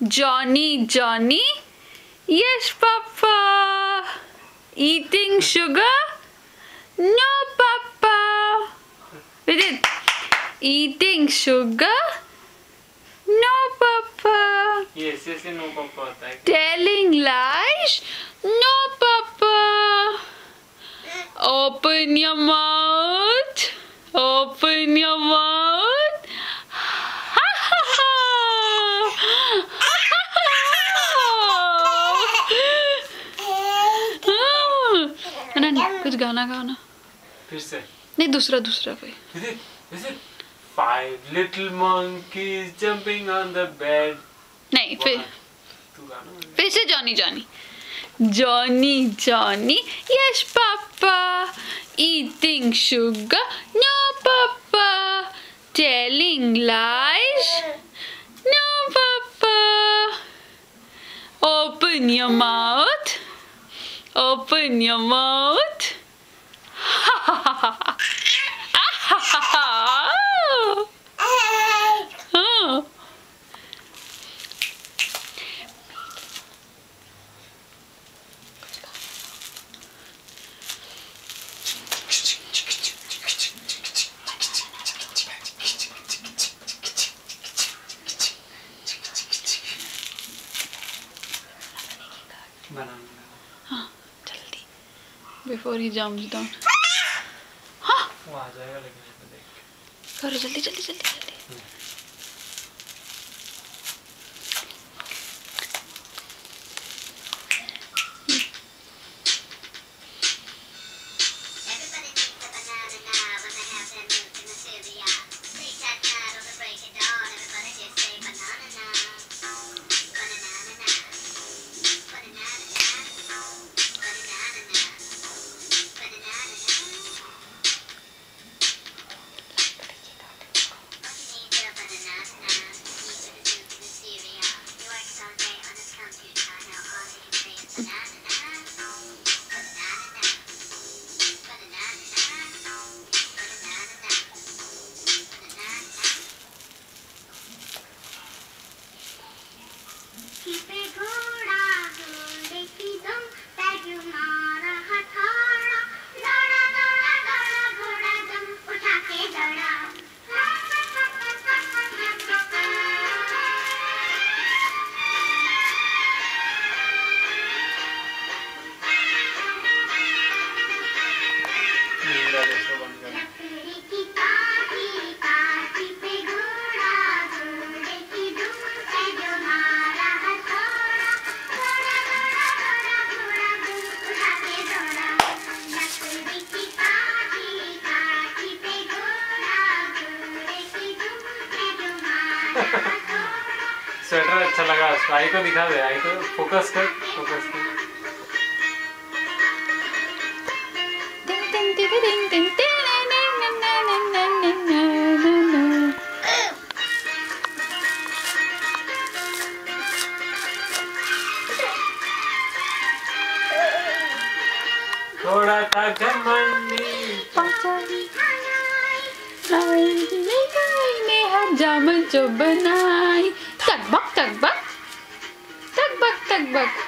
Johnny, Johnny. Yes, Papa. Eating sugar? No, Papa. Vidit. Eating sugar? No, Papa. Yes, no, Papa. Telling lies? No, Papa. Open your mouth. Open your mouth. कुछ गाना गाना फिर से नहीं दूसरा कोई Is it 5 little monkeys jumping on the bed? नहीं फिर तू गाना फिर से Johnny Johnny Johnny, Johnny, yes, Papa. Eating sugar, no, Papa. Telling lies, no, Papa. Open your mouth. Open your mouth. Ha ha ha ha. Ha ha ha. Oh. हाँ जल्दी before he jumps down. हाँ वो आ जाएगा लेकिन देख करो जल्दी जल्दी जल्दी जल्दी स्वेटर अच्छा लगा उसको आई को दिखा दे आई को फोकस कर थोड़ा सा घमंडी जामुन जो बनाई तक बक